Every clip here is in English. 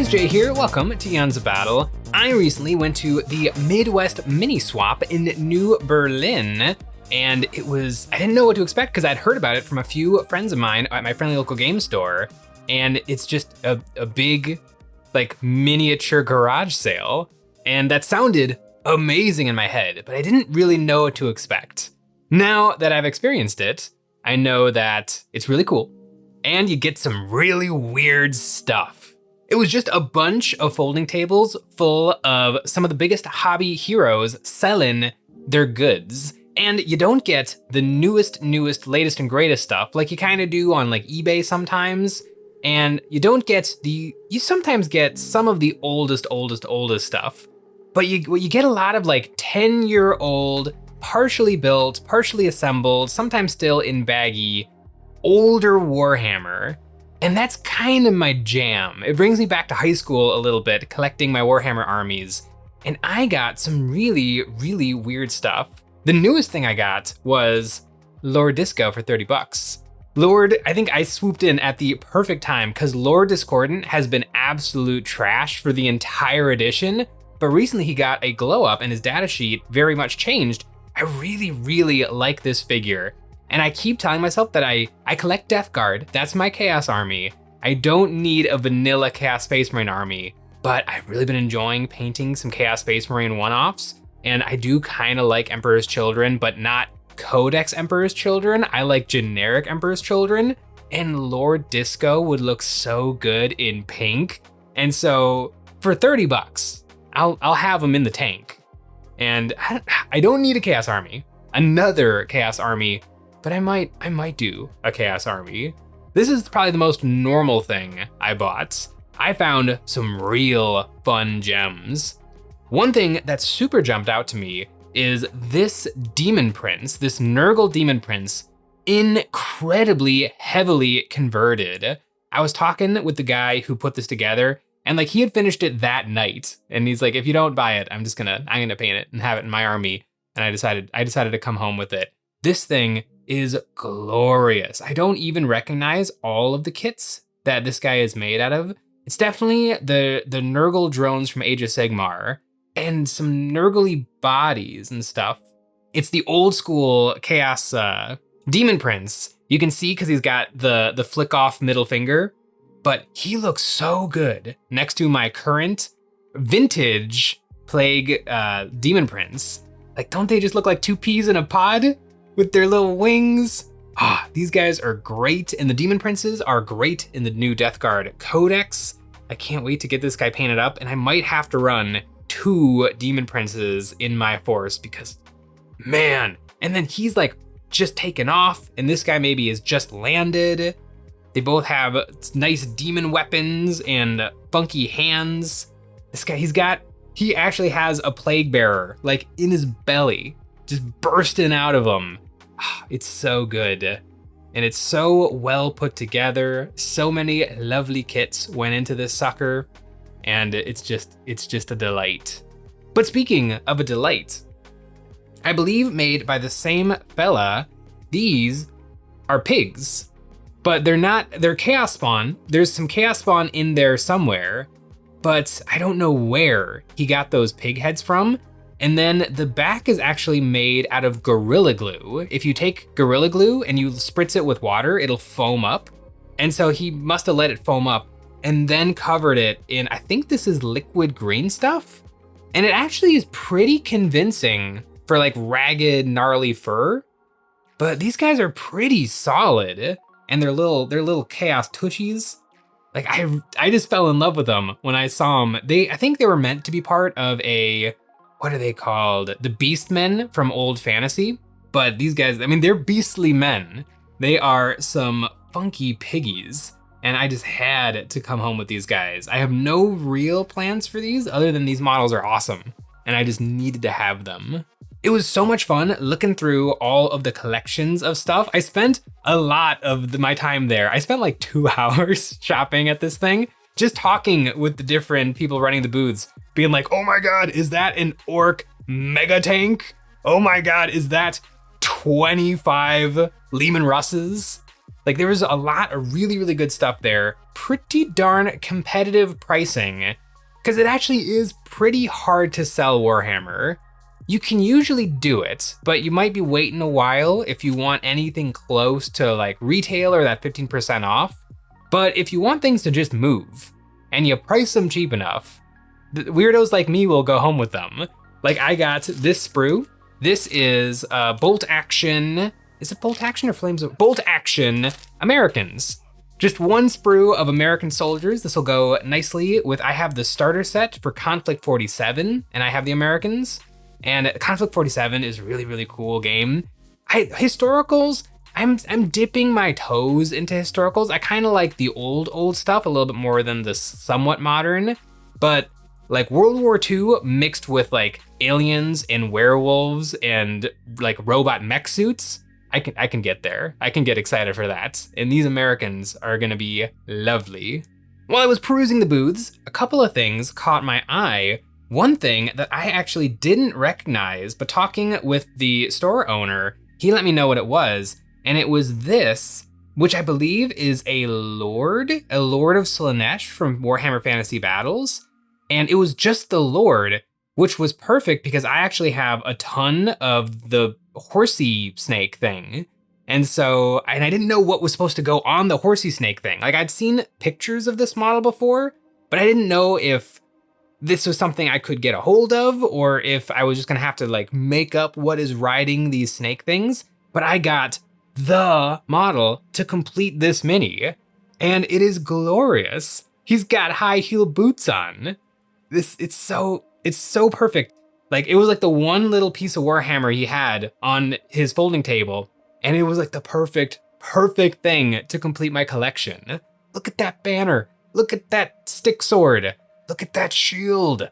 guys, Jay here. Welcome to Yanza Battle. I recently went to the Midwest Mini Swap in New Berlin, and I didn't know what to expect because I'd heard about it from a few friends of mine at my friendly local game store, and it's just a big, like, miniature garage sale, and that sounded amazing in my head, but I didn't really know what to expect. Now that I've experienced it, I know that it's really cool, and you get some really weird stuff. It was just a bunch of folding tables full of some of the biggest hobby heroes selling their goods. And you don't get the newest, latest and greatest stuff like you kind of do on like eBay sometimes. And you don't get you sometimes get some of the oldest stuff. But you get a lot of like 10-year-old, partially built, partially assembled, sometimes still in baggy, older Warhammer. And that's kind of my jam. It brings me back to high school a little bit, collecting my Warhammer armies. And I got some really weird stuff. The newest thing I got was Lord Disco for 30 bucks. Lord, I think I swooped in at the perfect time because Lord Discordant has been absolute trash for the entire edition. But recently he got a glow up and his data sheet very much changed. I really like this figure. And I keep telling myself that I collect Death Guard, that's my Chaos Army. I don't need a vanilla Chaos Space Marine army, but I've really been enjoying painting some Chaos Space Marine one-offs, and I do kind of like Emperor's Children, but not Codex Emperor's Children. I like generic Emperor's Children, and Lord Disco would look so good in pink. And so for 30 bucks, I'll have him in the tank. And I don't need a Chaos Army, another Chaos Army, but I might do a Chaos Army. This is probably the most normal thing I bought. I found some real fun gems. One thing that super jumped out to me is this Demon Prince, this Nurgle Demon Prince, incredibly heavily converted. I was talking with the guy who put this together, and like he had finished it that night, and he's like, if you don't buy it, I'm gonna paint it and have it in my army. And I decided to come home with it. This thing is glorious. I don't even recognize all of the kits that this guy is made out of. It's definitely the Nurgle drones from Age of Sigmar and some Nurgly bodies and stuff. It's the old school Chaos Demon Prince. You can see because he's got the flick off middle finger, but he looks so good next to my current vintage Plague Demon Prince. Like, don't they just look like two peas in a pod? With their little wings. These guys are great, and the Demon Princes are great in the new Death Guard Codex. I can't wait to get this guy painted up, and I might have to run 2 Demon Princes in my force because, man. And then he's like just taken off, and this guy maybe is just landed. They both have nice demon weapons and funky hands. This guy, he actually has a Plague Bearer like in his belly, just bursting out of him. It's so good. And it's so well put together. So many lovely kits went into this sucker. And it's just a delight. But speaking of a delight, I believe made by the same fella, these are pigs. But they're Chaos Spawn. There's some Chaos Spawn in there somewhere, but I don't know where he got those pig heads from. And then the back is actually made out of Gorilla Glue. If you take Gorilla Glue and you spritz it with water, it'll foam up. And so he must have let it foam up and then covered it in, I think this is liquid green stuff. And it actually is pretty convincing for like ragged, gnarly fur. But these guys are pretty solid. And they're little chaos tushies. Like I just fell in love with them when I saw them. I think they were meant to be part of what are they called? The Beastmen from Old Fantasy. But these guys, I mean, they're beastly men. They are some funky piggies. And I just had to come home with these guys. I have no real plans for these other than these models are awesome. And I just needed to have them. It was so much fun looking through all of the collections of stuff. I spent a lot of my time there. I spent like 2 hours shopping at this thing, just talking with the different people running the booths, being like, oh my God, is that an orc mega tank? Oh my God, is that 25 Lehman Russes? Like there was a lot of really, really good stuff there. Pretty darn competitive pricing, because it actually is pretty hard to sell Warhammer. You can usually do it, but you might be waiting a while if you want anything close to like retail or that 15% off. But if you want things to just move and you price them cheap enough, the weirdos like me will go home with them. Like I got this sprue. This is bolt action. Is it bolt action or flames of bolt action Americans? Just one sprue of American soldiers. This will go nicely with, I have the starter set for Conflict 47 and I have the Americans. And Conflict 47 is a really, really cool game. Historicals, I'm dipping my toes into historicals. I kind of like the old stuff a little bit more than the somewhat modern, but like World War II mixed with like aliens and werewolves and like robot mech suits, I can get there. I can get excited for that. And these Americans are gonna be lovely. While I was perusing the booths, a couple of things caught my eye. One thing that I actually didn't recognize, but talking with the store owner, he let me know what it was. And it was this, which I believe is a Lord of Slaanesh from Warhammer Fantasy Battles. And it was just the Lord, which was perfect because I actually have a ton of the horsey snake thing. And I didn't know what was supposed to go on the horsey snake thing. Like I'd seen pictures of this model before, but I didn't know if this was something I could get a hold of or if I was just gonna have to like make up what is riding these snake things. But I got the model to complete this mini and it is glorious. He's got high heel boots on. It's so perfect. Like it was like the one little piece of Warhammer he had on his folding table and it was like the perfect thing to complete my collection. Look at that banner. Look at that stick sword. Look at that shield.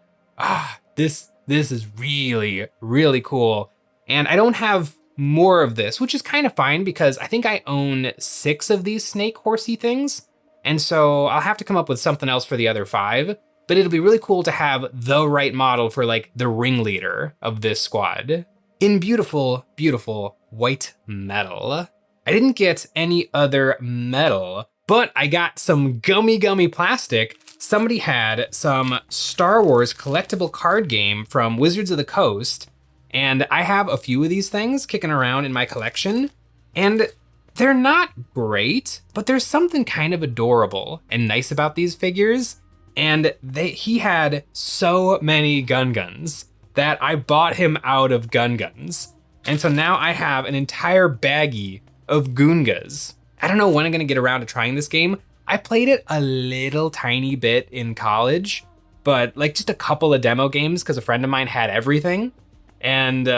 This is really, really cool. And I don't have more of this, which is kind of fine because I think I own 6 of these snake horsey things. And so I'll have to come up with something else for the other 5, but it'll be really cool to have the right model for like the ringleader of this squad. In beautiful, beautiful white metal. I didn't get any other metal, but I got some gummy plastic. Somebody had some Star Wars collectible card game from Wizards of the Coast, and I have a few of these things kicking around in my collection, and they're not great, but there's something kind of adorable and nice about these figures, and he had so many guns that I bought him out of guns. And so now I have an entire baggie of Goongas. I don't know when I'm gonna get around to trying this game. I played it a little tiny bit in college, but like just a couple of demo games because a friend of mine had everything. And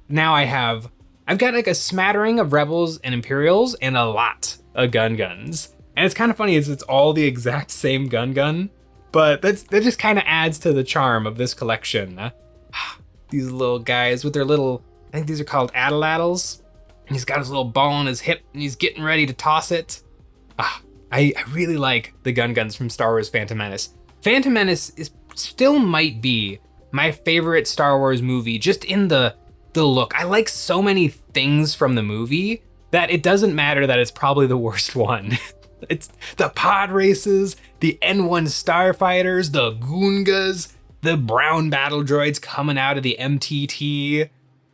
now I've got like a smattering of Rebels and Imperials and a lot of guns. And it's kind of funny, it's all the exact same gun, but that just kind of adds to the charm of this collection. These little guys with their little, I think these are called atlatls. He's got his little ball on his hip and he's getting ready to toss it. I really like the guns from Star Wars Phantom Menace. Phantom Menace still might be my favorite Star Wars movie just in the look. I like so many things from the movie that it doesn't matter that it's probably the worst one. It's the pod races, the N1 starfighters, the Goongas, the brown battle droids coming out of the MTT.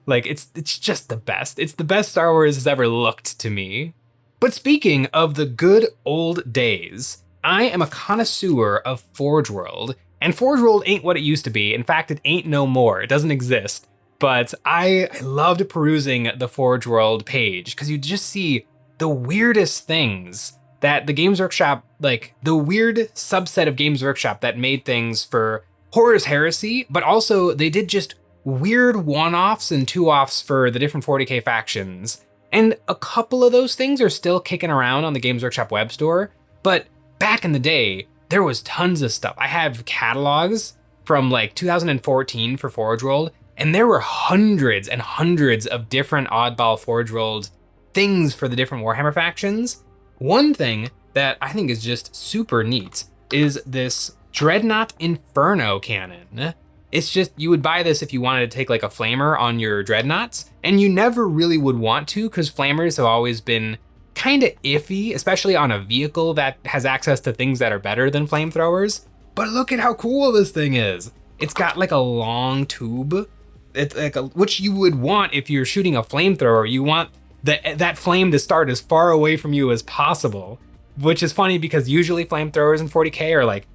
Like it's just the best. It's the best Star Wars has ever looked to me. But speaking of the good old days, I am a connoisseur of Forge World, and Forge World ain't what it used to be. In fact, it ain't no more. It doesn't exist. But I loved perusing the Forge World page because you just see the weirdest things that the Games Workshop, like the weird subset of Games Workshop that made things for Horror's Heresy, but also they did just weird one-offs and two-offs for the different 40k factions. And a couple of those things are still kicking around on the Games Workshop web store, but back in the day, there was tons of stuff. I have catalogs from like 2014 for Forge World, and there were hundreds and hundreds of different oddball Forge World things for the different Warhammer factions. One thing that I think is just super neat is this Dreadnought Inferno cannon. It's just, you would buy this if you wanted to take like a flamer on your dreadnoughts, and you never really would want to because flamers have always been kind of iffy, especially on a vehicle that has access to things that are better than flamethrowers. But look at how cool this thing is. It's got like a long tube. It's like which you would want if you're shooting a flamethrower. You want that flame to start as far away from you as possible, which is funny because usually flamethrowers in 40K are like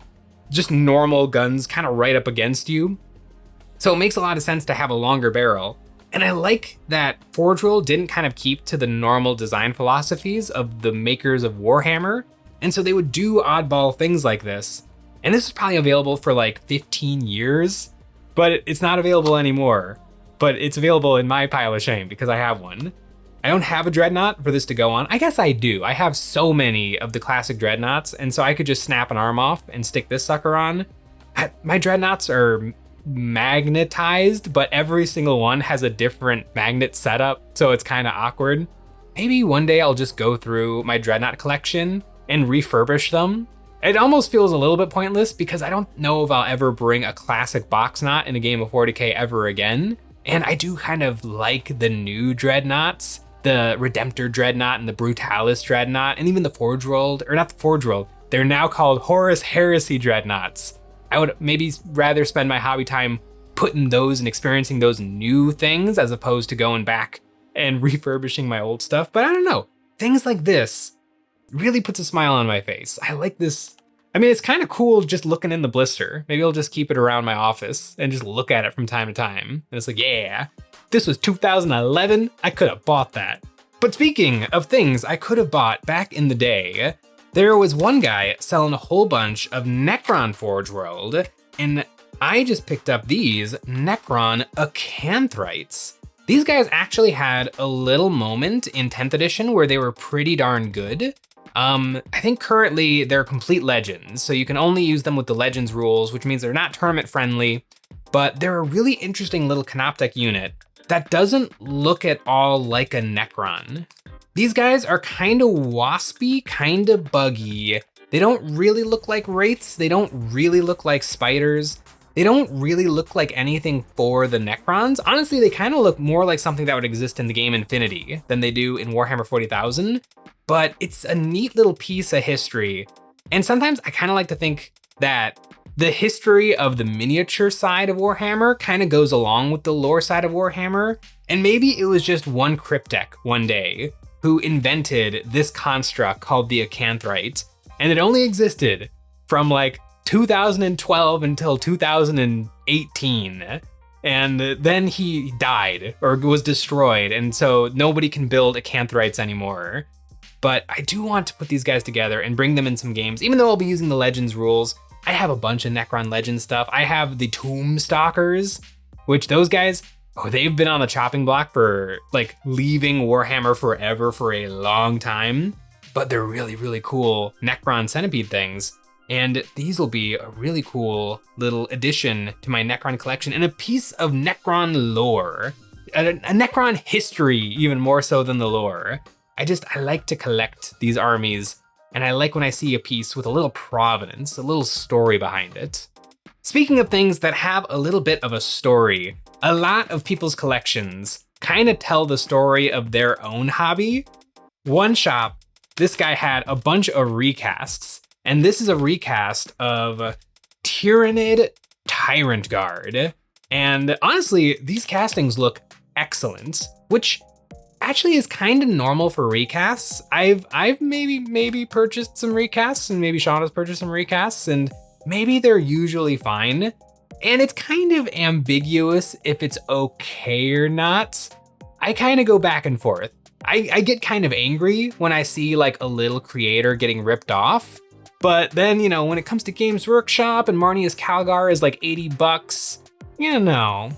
just normal guns kind of right up against you. So it makes a lot of sense to have a longer barrel. And I like that Forge World didn't kind of keep to the normal design philosophies of the makers of Warhammer. And so they would do oddball things like this. And this was probably available for like 15 years, but it's not available anymore. But it's available in my pile of shame because I have one. I don't have a dreadnought for this to go on. I guess I do. I have so many of the classic dreadnoughts, and so I could just snap an arm off and stick this sucker on. My dreadnoughts are magnetized, but every single one has a different magnet setup, so it's kind of awkward. Maybe one day I'll just go through my dreadnought collection and refurbish them. It almost feels a little bit pointless because I don't know if I'll ever bring a classic box knot in a game of 40K ever again. And I do kind of like the new dreadnoughts, the Redemptor dreadnought and the Brutalis dreadnought, and even the Forge World, or not the Forge World, they're now called Horus Heresy dreadnoughts. I would maybe rather spend my hobby time putting those and experiencing those new things as opposed to going back and refurbishing my old stuff. But I don't know, things like this really puts a smile on my face. I like this. I mean, it's kind of cool just looking in the blister. Maybe I'll just keep it around my office and just look at it from time to time. And it's like, yeah, if this was 2011, I could have bought that. But speaking of things I could have bought back in the day, there was one guy selling a whole bunch of Necron Forge World, and I just picked up these Necron Acanthrites. These guys actually had a little moment in 10th edition where they were pretty darn good. I think currently they're complete legends, so you can only use them with the legends rules, which means they're not tournament friendly, but they're a really interesting little Canoptech unit that doesn't look at all like a Necron. These guys are kind of waspy, kind of buggy. They don't really look like wraiths. They don't really look like spiders. They don't really look like anything for the Necrons. Honestly, they kind of look more like something that would exist in the game Infinity than they do in Warhammer 40,000. But it's a neat little piece of history. And sometimes I kind of like to think that the history of the miniature side of Warhammer kind of goes along with the lore side of Warhammer. And maybe it was just one cryptech one day who invented this construct called the Acanthrite. And it only existed from like 2012 until 2018. And then he died or was destroyed. And so nobody can build Acanthrites anymore. But I do want to put these guys together and bring them in some games, even though I'll be using the Legends rules. I have a bunch of Necron Legends stuff. I have the Tomb Stalkers, which those guys, they've been on the chopping block for like leaving Warhammer forever for a long time. But they're really, really cool Necron Centipede things. And these will be a really cool little addition to my Necron collection and a piece of Necron lore, a Necron history, even more so than the lore. I like to collect these armies, and I like when I see a piece with a little provenance, a little story behind it. Speaking of things that have a little bit of a story, a lot of people's collections kind of tell the story of their own hobby. One shop, this guy had a bunch of recasts, and this is a recast of Tyranid Tyrant Guard. And honestly, these castings look excellent, which actually is kind of normal for recasts. I've maybe purchased some recasts, and maybe Sean has purchased some recasts, and maybe they're usually fine. And it's kind of ambiguous if it's okay or not. I kind of go back and forth. I get kind of angry when I see like a little creator getting ripped off. But then, when it comes to Games Workshop and Marnia's Calgar is like $80, you know.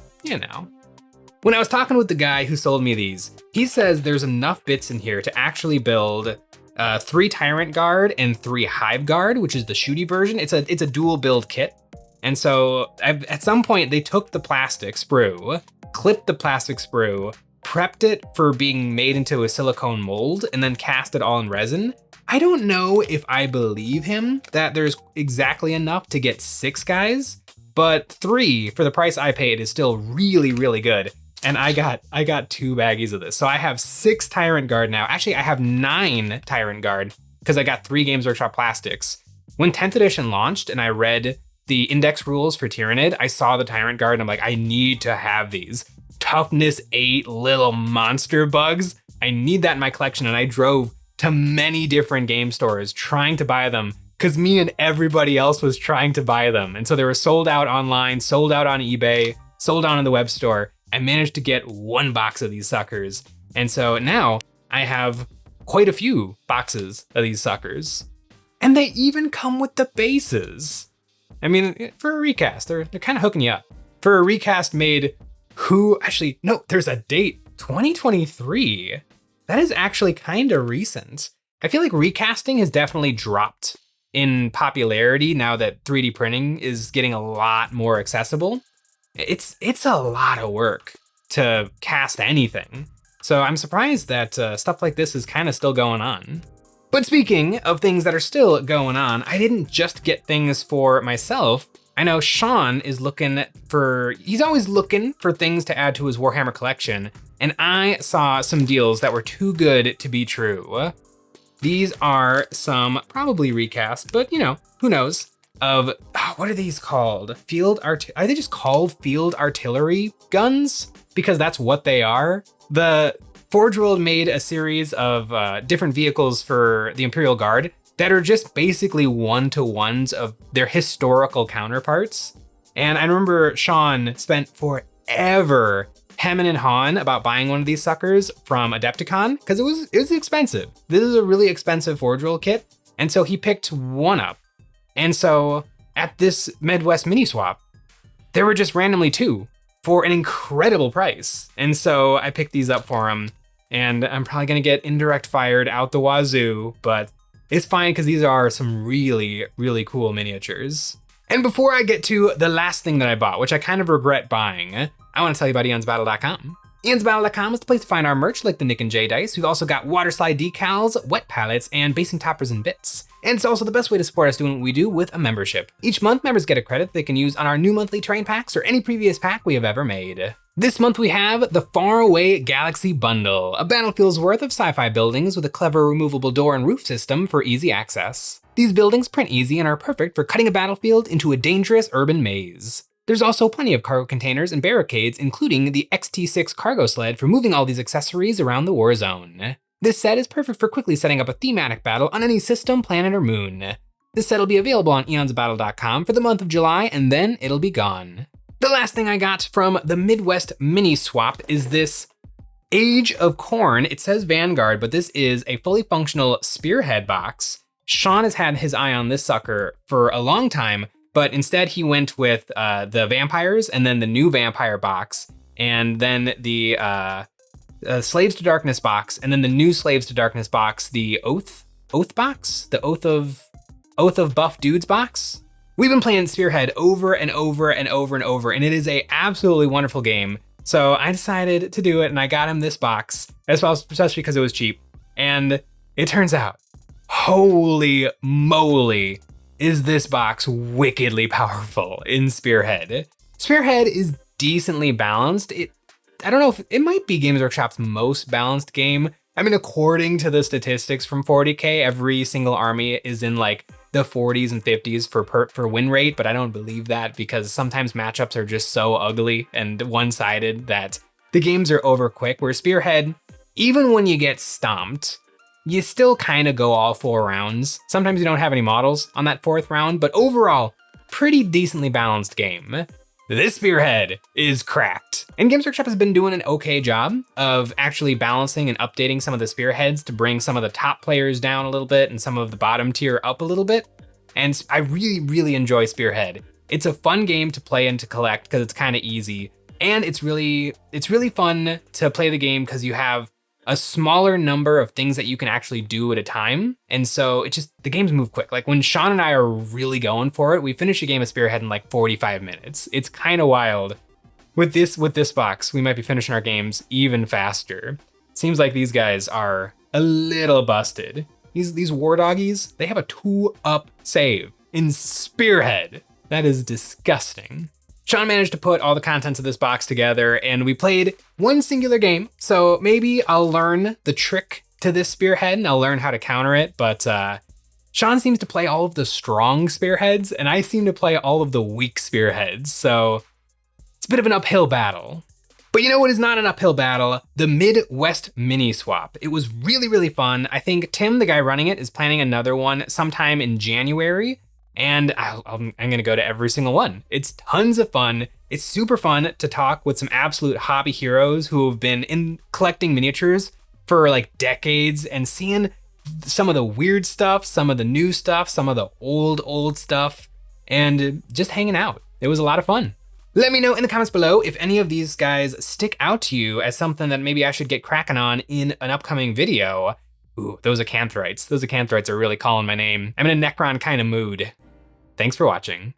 When I was talking with the guy who sold me these, he says there's enough bits in here to actually build 3 Tyrant Guard and 3 Hive Guard, which is the shooty version. It's a dual build kit. And so at some point they took the plastic sprue, clipped the plastic sprue, prepped it for being made into a silicone mold, and then cast it all in resin. I don't know if I believe him that there's exactly enough to get 6 guys, but 3 for the price I paid is still really, really good. and I got 2 baggies of this. So I have 6 Tyrant Guard now. Actually, I have 9 Tyrant Guard because I got 3 Games Workshop plastics. When 10th edition launched and I read the index rules for Tyranid, I saw the Tyrant Guard and I'm like, I need to have these. Toughness 8 little monster bugs. I need that in my collection, and I drove to many different game stores trying to buy them because me and everybody else was trying to buy them. And so they were sold out online, sold out on eBay, sold out on the web store. I managed to get 1 box of these suckers. And so now I have quite a few boxes of these suckers. And they even come with the bases. I mean, for a recast, they're kind of hooking you up. For a recast made there's a date, 2023. That is actually kind of recent. I feel like recasting has definitely dropped in popularity now that 3D printing is getting a lot more accessible. It's a lot of work to cast anything. So I'm surprised that stuff like this is kind of still going on. But speaking of things that are still going on, I didn't just get things for myself. I know Sean is he's always looking for things to add to his Warhammer collection, and I saw some deals that were too good to be true. These are some probably recast, but who knows, of, what are these called? Are they just called field artillery guns? Because that's what they are. The Forge World made a series of different vehicles for the Imperial Guard that are just basically one-to-ones of their historical counterparts. And I remember Sean spent forever hemming and hawing about buying one of these suckers from Adepticon because it was expensive. This is a really expensive Forge World kit. And so he picked one up. And so at this Midwest mini swap, there were just randomly 2 for an incredible price. And so I picked these up for him, and I'm probably gonna get indirect fired out the wazoo, but it's fine because these are some really, really cool miniatures. And before I get to the last thing that I bought, which I kind of regret buying, I want to tell you about EonsBattle.com. EonsBattle.com is the place to find our merch like the Nick and Jay dice. We've also got water slide decals, wet pallets, and basing toppers and bits. And it's also the best way to support us doing what we do with a membership. Each month, members get a credit they can use on our new monthly terrain packs or any previous pack we have ever made. This month we have the Faraway Galaxy Bundle, a battlefield's worth of sci-fi buildings with a clever removable door and roof system for easy access. These buildings print easy and are perfect for cutting a battlefield into a dangerous urban maze. There's also plenty of cargo containers and barricades, including the XT6 cargo sled for moving all these accessories around the war zone. This set is perfect for quickly setting up a thematic battle on any system, planet, or moon. This set will be available on EonsBattle.com for the month of July, and then it'll be gone. The last thing I got from the Midwest mini swap is this Age of Corn. It says Vanguard, but this is a fully functional Spearhead box. Sean has had his eye on this sucker for a long time, but instead he went with the vampires and then the new vampire box, and then the Slaves to Darkness box, and then the new Slaves to Darkness box, the Oath box, the Oath of Buff Dudes box. We've been playing Spearhead over and over and over and over, and it is a absolutely wonderful game. So I decided to do it, and I got him this box, especially because it was cheap. And it turns out, holy moly, is this box wickedly powerful in Spearhead. Spearhead is decently balanced. I don't know if it might be Games Workshop's most balanced game. I mean, according to the statistics from 40K, every single army is in like the 40s and 50s for win rate, but I don't believe that because sometimes matchups are just so ugly and one-sided that the games are over quick. Where Spearhead, even when you get stomped, you still kind of go all 4 rounds. Sometimes you don't have any models on that 4th round, but overall, pretty decently balanced game. This Spearhead is cracked. And Games Workshop has been doing an okay job of actually balancing and updating some of the Spearheads to bring some of the top players down a little bit and some of the bottom tier up a little bit. And I really, really enjoy Spearhead. It's a fun game to play and to collect because it's kind of easy. And it's really fun to play the game because you have a smaller number of things that you can actually do at a time. And so the games move quick. Like when Sean and I are really going for it, we finish a game of Spearhead in like 45 minutes. It's kind of wild. With this box, we might be finishing our games even faster. Seems like these guys are a little busted. These war doggies, they have a 2-up save in Spearhead. That is disgusting. Sean managed to put all the contents of this box together and we played one singular game. So maybe I'll learn the trick to this Spearhead and I'll learn how to counter it. But Sean seems to play all of the strong Spearheads and I seem to play all of the weak Spearheads. So it's a bit of an uphill battle. But you know what is not an uphill battle? The Midwest mini swap. It was really, really fun. I think Tim, the guy running it, is planning another one sometime in January. And I'm gonna go to every single one. It's tons of fun. It's super fun to talk with some absolute hobby heroes who have been collecting miniatures for like decades and seeing some of the weird stuff, some of the new stuff, some of the old stuff, and just hanging out. It was a lot of fun. Let me know in the comments below if any of these guys stick out to you as something that maybe I should get cracking on in an upcoming video. Ooh, those Acanthrites. Those Acanthrites are really calling my name. I'm in a Necron kind of mood. Thanks for watching.